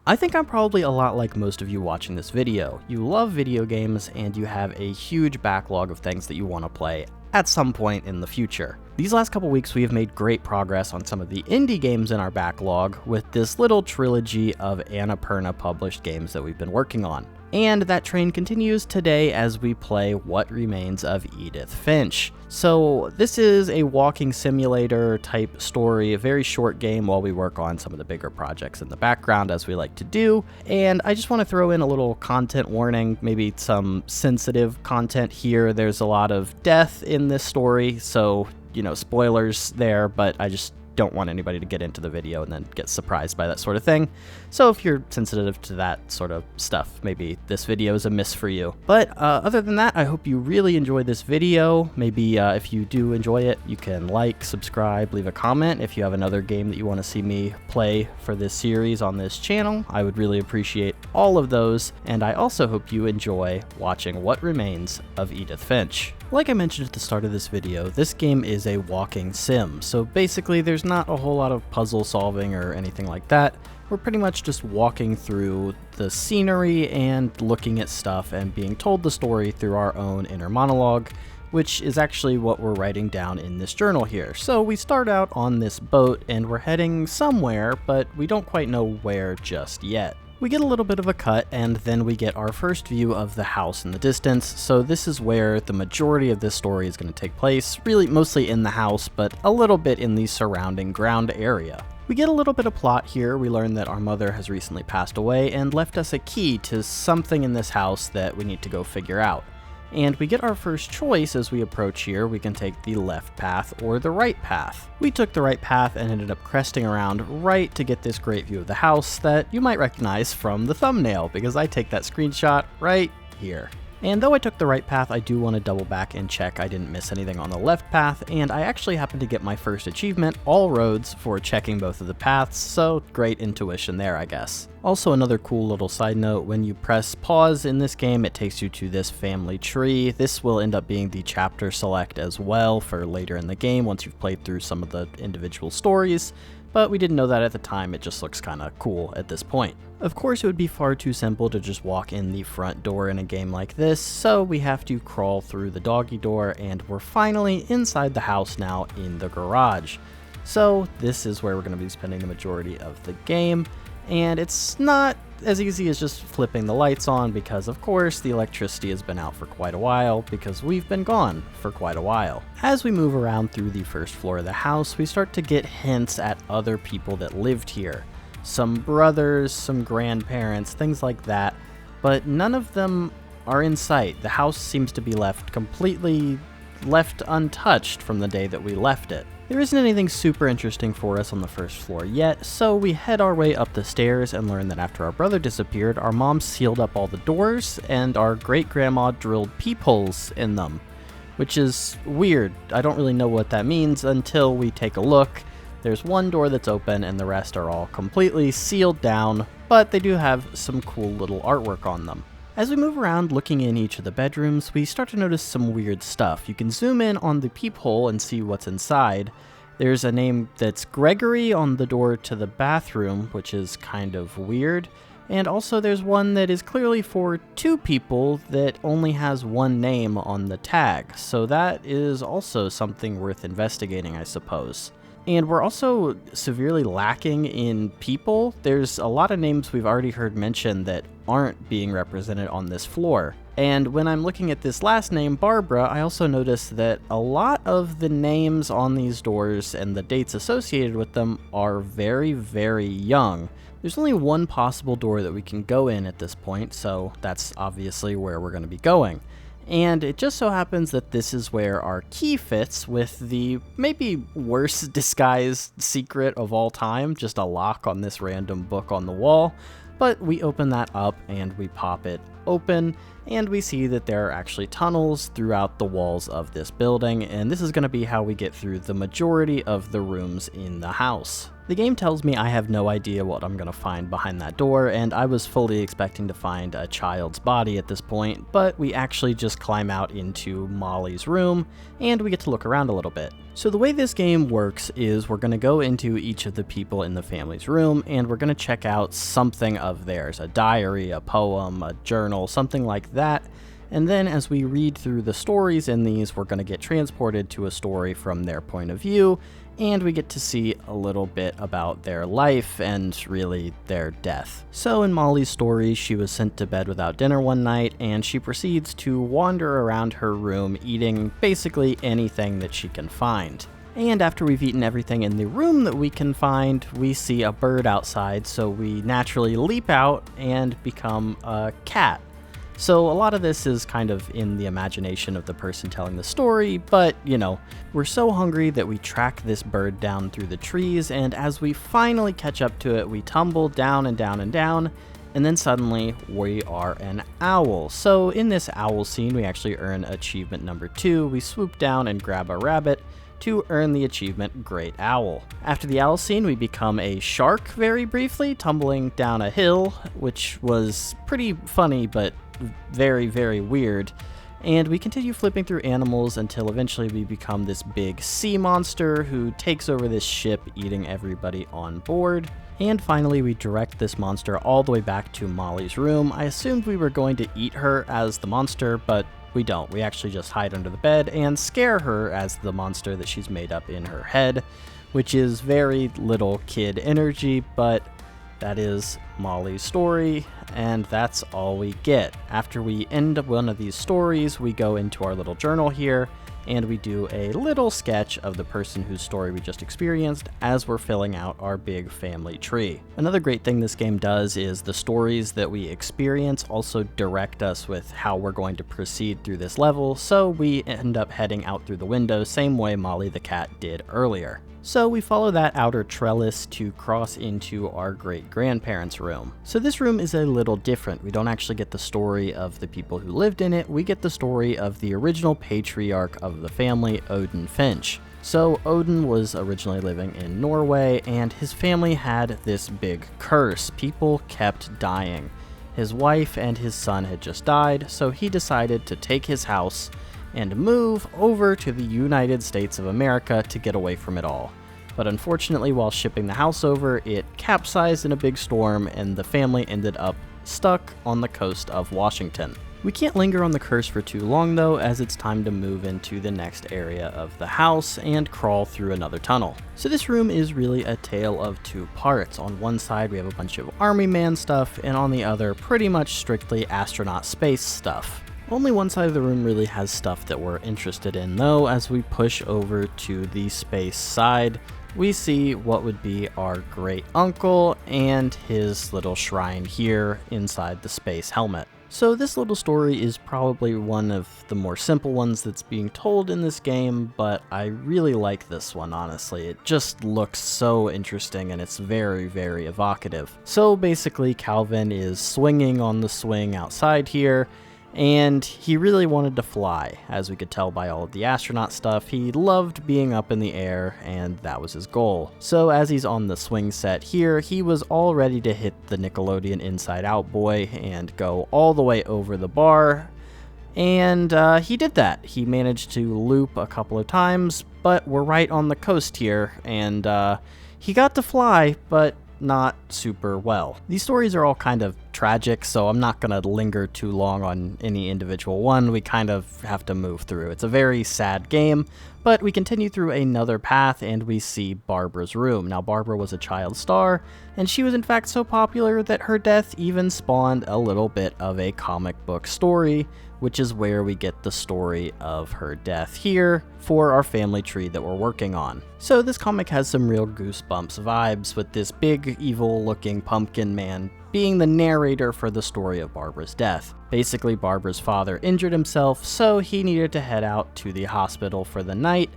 I think I'm probably a lot like most of you watching this video. You love video games and you have a huge backlog of things that you want to play at some point in the future. These last couple weeks we have made great progress on some of the indie games in our backlog with this little trilogy of Annapurna published games that we've been working on. And that train continues today as we play What Remains of Edith Finch. So this is a walking simulator type story, a very short game while we work on some of the bigger projects in the background as we like to do. And I just want to throw in a little content warning, maybe some sensitive content here. There's a lot of death in this story, so, spoilers there, but I just don't want anybody to get into the video and then get surprised by that sort of thing. So if you're sensitive to that sort of stuff, maybe this video is a miss for you. But other than that, I hope you really enjoyed this video. Maybe if you do enjoy it, you can like, subscribe, leave a comment. If you have another game that you want to see me play for this series on this channel, I would really appreciate all of those. And I also hope you enjoy watching What Remains of Edith Finch. Like I mentioned at the start of this video, this game is a walking sim, so basically there's not a whole lot of puzzle solving or anything like that. We're pretty much just walking through the scenery and looking at stuff and being told the story through our own inner monologue, which is actually what we're writing down in this journal here. So we start out on this boat and we're heading somewhere, but we don't quite know where just yet. We get a little bit of a cut, and then we get our first view of the house in the distance, so this is where the majority of this story is going to take place, really mostly in the house, but a little bit in the surrounding ground area. We get a little bit of plot here. We learn that our mother has recently passed away and left us a key to something in this house that we need to go figure out. And we get our first choice as we approach here. We can take the left path or the right path. We took the right path and ended up cresting around right to get this great view of the house that you might recognize from the thumbnail, because I take that screenshot right here. And though I took the right path, I do want to double back and check I didn't miss anything on the left path, and I actually happened to get my first achievement, All Roads, for checking both of the paths, so great intuition there, I guess. Also, another cool little side note, when you press pause in this game, it takes you to this family tree. This will end up being the chapter select as well for later in the game once you've played through some of the individual stories. But we didn't know that at the time, it just looks kinda cool at this point. Of course, it would be far too simple to just walk in the front door in a game like this, so we have to crawl through the doggy door, and we're finally inside the house now in the garage. So this is where we're going to be spending the majority of the game, and it's not as easy as just flipping the lights on because, of course, the electricity has been out for quite a while because we've been gone for quite a while. As we move around through the first floor of the house, we start to get hints at other people that lived here. Some brothers, some grandparents, things like that, but none of them are in sight. The house seems to be completely left untouched from the day that we left it. There isn't anything super interesting for us on the first floor yet, so we head our way up the stairs and learn that after our brother disappeared, our mom sealed up all the doors and our great-grandma drilled peepholes in them, which is weird. I don't really know what that means until we take a look. There's one door that's open and the rest are all completely sealed down, but they do have some cool little artwork on them. As we move around looking in each of the bedrooms, we start to notice some weird stuff. You can zoom in on the peephole and see what's inside. There's a name that's Gregory on the door to the bathroom, which is kind of weird. And also there's one that is clearly for two people that only has one name on the tag. So that is also something worth investigating, I suppose. And we're also severely lacking in people. There's a lot of names we've already heard mentioned that aren't being represented on this floor. And when I'm looking at this last name, Barbara, I also noticed that a lot of the names on these doors and the dates associated with them are very, very young. There's only one possible door that we can go in at this point, so that's obviously where we're going to be going. And it just so happens that this is where our key fits with the maybe worst disguised secret of all time, just a lock on this random book on the wall. But we open that up and we pop it open, and we see that there are actually tunnels throughout the walls of this building, and this is going to be how we get through the majority of the rooms in the house. The game tells me I have no idea what I'm going to find behind that door, and I was fully expecting to find a child's body at this point, but we actually just climb out into Molly's room, and we get to look around a little bit. So the way this game works is we're going to go into each of the people in the family's room and we're going to check out something of theirs, a diary, a poem, a journal, something like that. And then as we read through the stories in these, we're going to get transported to a story from their point of view, and we get to see a little bit about their life and really their death. So in Molly's story, she was sent to bed without dinner one night, and she proceeds to wander around her room eating basically anything that she can find. And after we've eaten everything in the room that we can find, we see a bird outside, so we naturally leap out and become a cat. So a lot of this is kind of in the imagination of the person telling the story, but, we're so hungry that we track this bird down through the trees, and as we finally catch up to it, we tumble down and down and down, and then suddenly we are an owl. So in this owl scene, we actually earn achievement number 2. We swoop down and grab a rabbit to earn the achievement Great Owl. After the owl scene, we become a shark very briefly, tumbling down a hill, which was pretty funny, but very, very weird. And we continue flipping through animals until eventually we become this big sea monster who takes over this ship, eating everybody on board. And finally, we direct this monster all the way back to Molly's room. I assumed we were going to eat her as the monster, but we don't. We actually just hide under the bed and scare her as the monster that she's made up in her head, which is very little kid energy, but that is Molly's story, and that's all we get. After we end one of these stories, we go into our little journal here, and we do a little sketch of the person whose story we just experienced as we're filling out our big family tree. Another great thing this game does is the stories that we experience also direct us with how we're going to proceed through this level, so we end up heading out through the window, same way Molly the cat did earlier. So we follow that outer trellis to cross into our great-grandparents' room. So this room is a little different. We don't actually get the story of the people who lived in it. We get the story of the original patriarch of the family, Odin Finch. So Odin was originally living in Norway, and his family had this big curse. People kept dying. His wife and his son had just died, so he decided to take his house and move over to the United States of America to get away from it all. But unfortunately, while shipping the house over, it capsized in a big storm and the family ended up stuck on the coast of Washington. We can't linger on the curse for too long though, as it's time to move into the next area of the house and crawl through another tunnel. So this room is really a tale of two parts. On one side we have a bunch of army man stuff, and on the other pretty much strictly astronaut space stuff. Only one side of the room really has stuff that we're interested in though. As we push over to the space side, we see what would be our great uncle and his little shrine here inside the space helmet. So this little story is probably one of the more simple ones that's being told in this game, but I really like this one, honestly. It just looks so interesting and it's very, very evocative. So basically Calvin is swinging on the swing outside here, and he really wanted to fly. As we could tell by all of the astronaut stuff, he loved being up in the air, and that was his goal. So as he's on the swing set here, he was all ready to hit the Nickelodeon Inside Out boy and go all the way over the bar, and he did that. He managed to loop a couple of times, but we're right on the coast here, and he got to fly, but not super well. These stories are all kind of tragic, so I'm not going to linger too long on any individual one. We kind of have to move through. It's a very sad game, but we continue through another path and we see Barbara's room. Now, Barbara was a child star, and she was in fact so popular that her death even spawned a little bit of a comic book story, which is where we get the story of her death here for our family tree that we're working on. So this comic has some real Goosebumps vibes, with this big evil looking pumpkin man being the narrator for the story of Barbara's death. Basically, Barbara's father injured himself, so he needed to head out to the hospital for the night,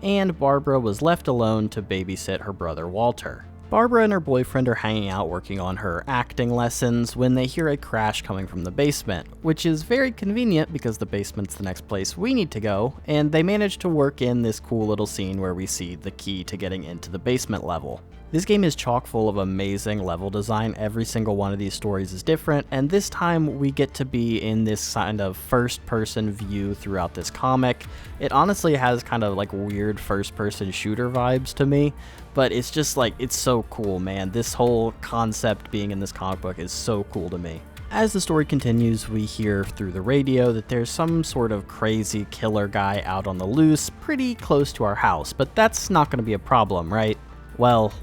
and Barbara was left alone to babysit her brother Walter. Barbara and her boyfriend are hanging out working on her acting lessons when they hear a crash coming from the basement, which is very convenient because the basement's the next place we need to go, and they manage to work in this cool little scene where we see the key to getting into the basement level. This game is chock full of amazing level design. Every single one of these stories is different, and this time we get to be in this kind of first-person view throughout this comic. It honestly has kind of like weird first-person shooter vibes to me, but it's just like, it's so cool, man. This whole concept being in this comic book is so cool to me. As the story continues, we hear through the radio that there's some sort of crazy killer guy out on the loose pretty close to our house, but that's not going to be a problem, right? Well,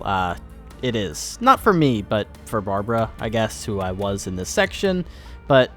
it is. Not for me, but for Barbara, I guess, who I was in this section. But,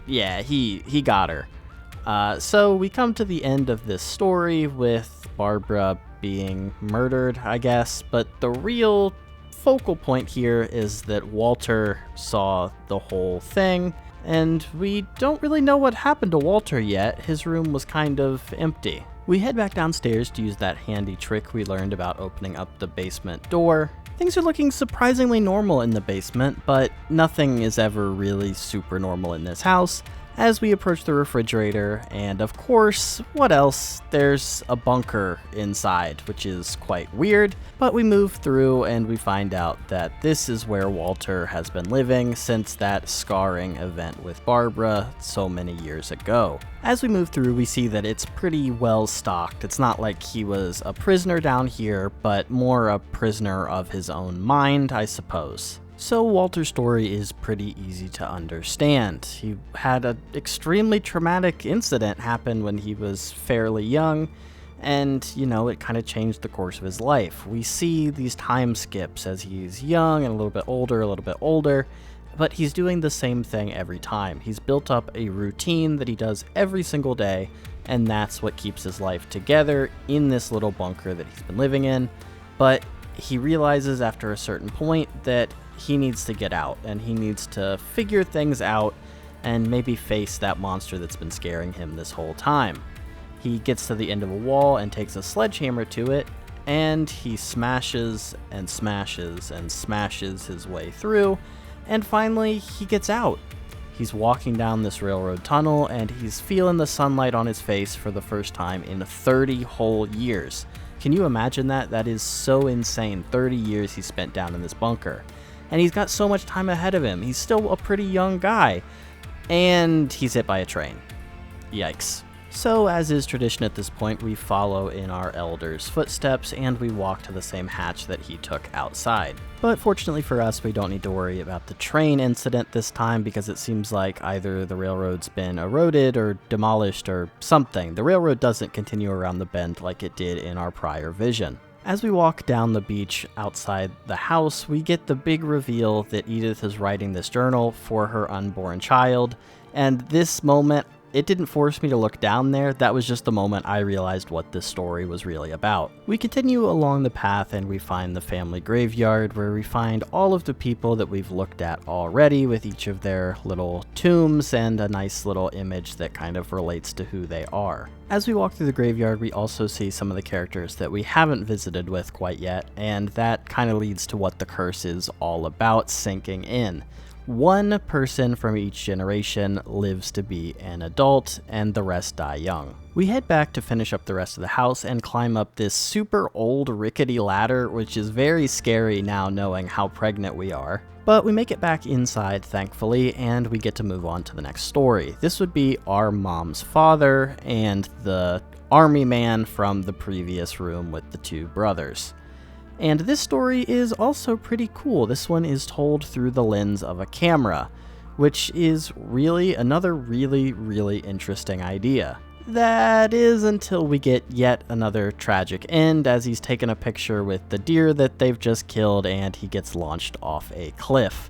yeah, he got her. So we come to the end of this story with Barbara being murdered, I guess. But the real focal point here is that Walter saw the whole thing. And we don't really know what happened to Walter yet. His room was kind of empty. We head back downstairs to use that handy trick we learned about opening up the basement door. Things are looking surprisingly normal in the basement, but nothing is ever really super normal in this house. As we approach the refrigerator, and of course, what else? There's a bunker inside, which is quite weird, but we move through and we find out that this is where Walter has been living since that scarring event with Barbara so many years ago. As we move through, we see that it's pretty well stocked. It's not like he was a prisoner down here, but more a prisoner of his own mind, I suppose. So Walter's story is pretty easy to understand. He had an extremely traumatic incident happen when he was fairly young, and, you know, it kind of changed the course of his life. We see these time skips as he's young and a little bit older, but he's doing the same thing every time. He's built up a routine that he does every single day, and that's what keeps his life together in this little bunker that he's been living in. But he realizes after a certain point that he needs to get out, and he needs to figure things out and maybe face that monster that's been scaring him this whole time. He gets to the end of a wall and takes a sledgehammer to it, and he smashes and smashes and smashes his way through, and finally he gets out. He's walking down this railroad tunnel, and he's feeling the sunlight on his face for the first time in 30 whole years. Can you imagine that? That is so insane. 30 years he spent down in this bunker. And he's got so much time ahead of him. He's still a pretty young guy. And he's hit by a train. Yikes. So, as is tradition at this point, we follow in our elder's footsteps and we walk to the same hatch that he took outside. But fortunately for us, we don't need to worry about the train incident this time because it seems like either the railroad's been eroded or demolished or something. The railroad doesn't continue around the bend like it did in our prior vision. As we walk down the beach outside the house, we get the big reveal that Edith is writing this journal for her unborn child, and this moment, it didn't force me to look down there. That was just the moment I realized what this story was really about. We continue along the path and we find the family graveyard where we find all of the people that we've looked at already with each of their little tombs and a nice little image that kind of relates to who they are. As we walk through the graveyard, we also see some of the characters that we haven't visited with quite yet, and that kind of leads to what the curse is all about sinking in. One person from each generation lives to be an adult, and the rest die young. We head back to finish up the rest of the house and climb up this super old rickety ladder, which is very scary now knowing how pregnant we are. But we make it back inside, thankfully, and we get to move on to the next story. This would be our mom's father and the army man from the previous room with the two brothers. And this story is also pretty cool. This one is told through the lens of a camera, which is really another really interesting idea. That is until we get yet another tragic end as he's taken a picture with the deer that they've just killed and he gets launched off a cliff.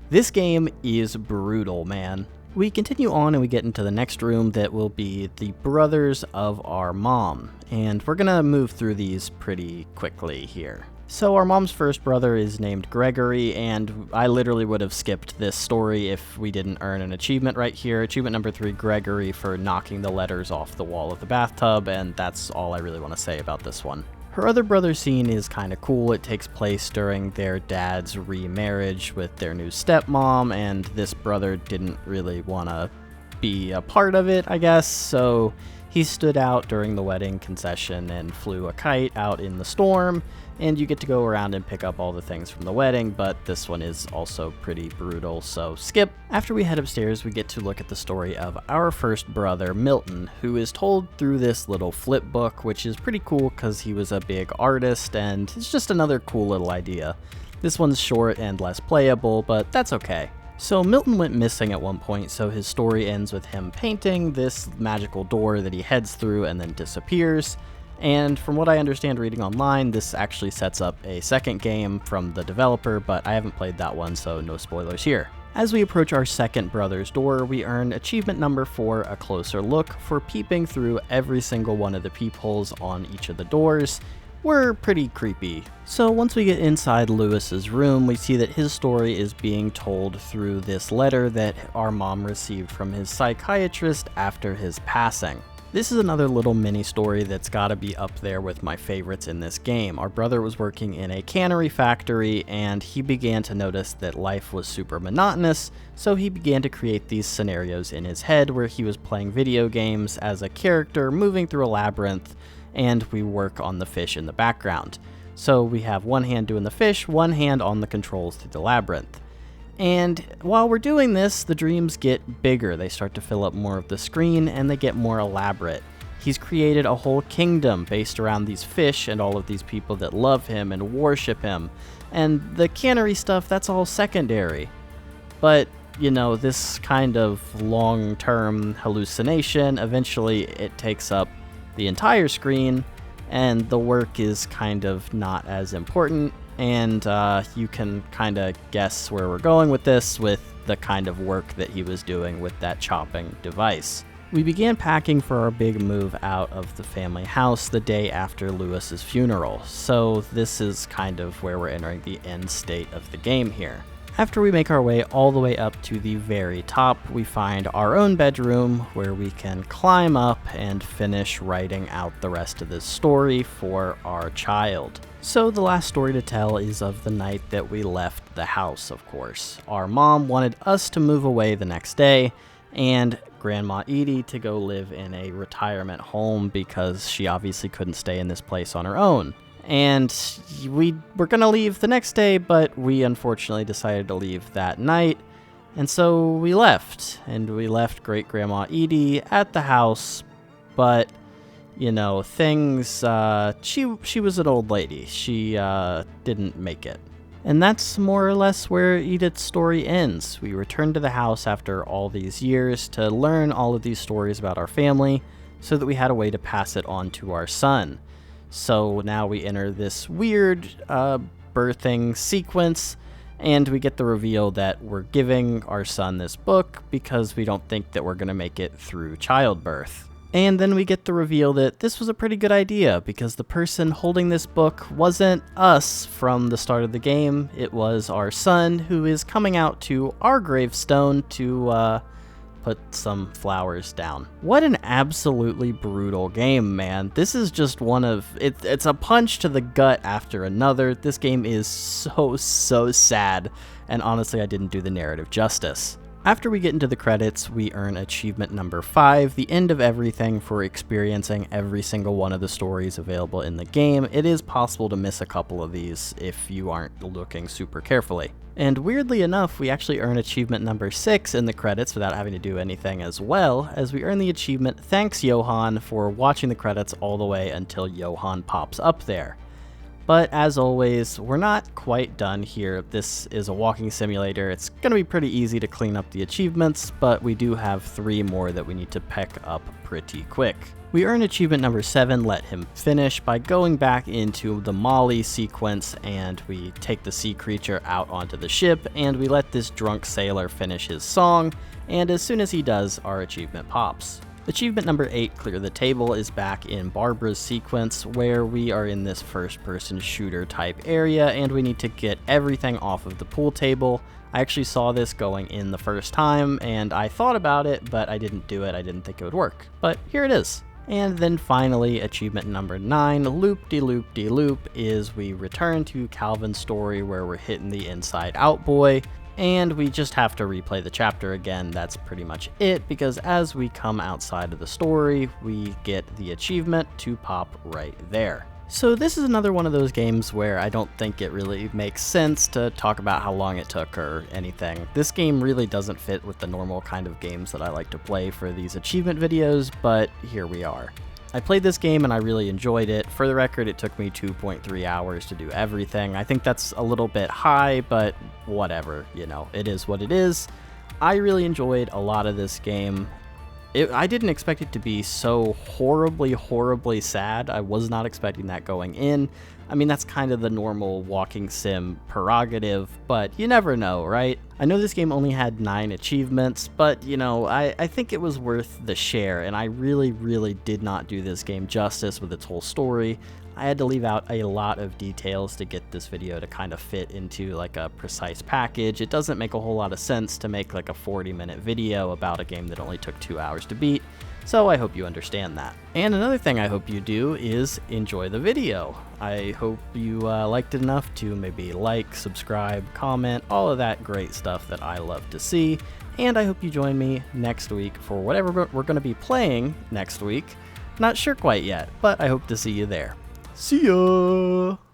This game is brutal, man. We continue on and we get into the next room that will be the brothers of our mom, and we're gonna move through these pretty quickly here. So our mom's first brother is named Gregory, and I literally would have skipped this story if we didn't earn an achievement right here. Achievement number 3, Gregory, for knocking the letters off the wall of the bathtub, and that's all I really want to say about this one. Her other brother scene is kind of cool. It takes place during their dad's remarriage with their new stepmom, and this brother didn't really want to be a part of it, I guess, so He stood out during the wedding concession and flew a kite out in the storm, and you get to go around and pick up all the things from the wedding, but this one is also pretty brutal, so skip. After we head upstairs, we get to look at the story of our first brother, Milton, who is told through this little flip book, which is pretty cool because he was a big artist, and it's just another cool little idea. This one's short and less playable, but that's okay. So Milton went missing at one point, so his story ends with him painting this magical door that he heads through and then disappears. And from what I understand reading online, this actually sets up a second game from the developer, but I haven't played that one, so no spoilers here. As we approach our second brother's door, we earn achievement number 4, a closer look, for peeping through every single one of the peepholes on each of the doors. Were pretty creepy. So once we get inside Lewis's room, we see that his story is being told through this letter that our mom received from his psychiatrist after his passing. This is another little mini story that's gotta be up there with my favorites in this game. Our brother was working in a cannery factory and he began to notice that life was super monotonous, so he began to create these scenarios in his head where he was playing video games as a character moving through a labyrinth, and we work on the fish in the background. So we have one hand doing the fish, one hand on the controls through the labyrinth. And while we're doing this, the dreams get bigger. They start to fill up more of the screen and they get more elaborate. He's created a whole kingdom based around these fish and all of these people that love him and worship him. And the cannery stuff, that's all secondary. But, you know, this kind of long-term hallucination, eventually it takes up the entire screen, and the work is kind of not as important, and you can kind of guess where we're going with this with the kind of work that he was doing with that chopping device. We began packing for our big move out of the family house the day after Lewis's funeral, so this is kind of where we're entering the end state of the game here. After we make our way all the way up to the very top, we find our own bedroom where we can climb up and finish writing out the rest of this story for our child. So the last story to tell is of the night that we left the house, of course. Our mom wanted us to move away the next day, and Grandma Edie to go live in a retirement home because she obviously couldn't stay in this place on her own. And we were going to leave the next day, but we unfortunately decided to leave that night. And so we left, and we left Great Grandma Edie at the house, but, you know, things, she was an old lady. She didn't make it. And that's more or less where Edith's story ends. We returned to the house after all these years to learn all of these stories about our family so that we had a way to pass it on to our son. So now we enter this weird birthing sequence, and we get the reveal that we're giving our son this book because we don't think that we're going to make it through childbirth. And then we get the reveal that this was a pretty good idea because the person holding this book wasn't us from the start of the game. It was our son, who is coming out to our gravestone to put some flowers down. What an absolutely brutal game, man. This is just one of it's a punch to the gut after another. This game is so sad, and honestly I didn't do the narrative justice. After we get into the credits, we earn achievement number 5, the end of everything, for experiencing every single one of the stories available in the game. It is possible to miss a couple of these if you aren't looking super carefully. And weirdly enough, we actually earn achievement number 6 in the credits without having to do anything as well, as we earn the achievement Thanks Johan for watching the credits all the way until Johan pops up there. But as always, we're not quite done here. This is a walking simulator. It's going to be pretty easy to clean up the achievements, but we do have 3 more that we need to pick up pretty quick. We earn achievement number 7, Let Him Finish, by going back into the Molly sequence, and we take the sea creature out onto the ship, and we let this drunk sailor finish his song, and as soon as he does, our achievement pops. Achievement number 8, Clear the Table, is back in Barbara's sequence, where we are in this first-person shooter type area, and we need to get everything off of the pool table. I actually saw this going in the first time, and I thought about it, but I didn't do it. I didn't think it would work. But here it is. And then finally, achievement number 9, Loop-de-loop-de-loop, is we return to Calvin's story where we're hitting the Inside Out boy. and we just have to replay the chapter again. That's pretty much it, because as we come outside of the story, we get the achievement to pop right there. So this is another one of those games where I don't think it really makes sense to talk about how long it took or anything. This game really doesn't fit with the normal kind of games that I like to play for these achievement videos, but here we are. I played this game and I really enjoyed it. For the record, it took me 2.3 hours to do everything. I think that's a little bit high, but whatever, you know, it is what it is. I really enjoyed a lot of this game. I didn't expect it to be so horribly sad. I was not expecting that going in. I mean, that's kind of the normal walking sim prerogative, but you never know, right? I know this game only had 9 achievements, but, you know, I think it was worth the share, and I really did not do this game justice with its whole story. I had to leave out a lot of details to get this video to kind of fit into like a precise package. It doesn't make a whole lot of sense to make like a 40-minute video about a game that only took 2 hours to beat, so I hope you understand that. And another thing I hope you do is enjoy the video. I hope you liked it enough to maybe like, subscribe, comment, all of that great stuff that I love to see, and I hope you join me next week for whatever we're going to be playing next week. Not sure quite yet, but I hope to see you there. See ya!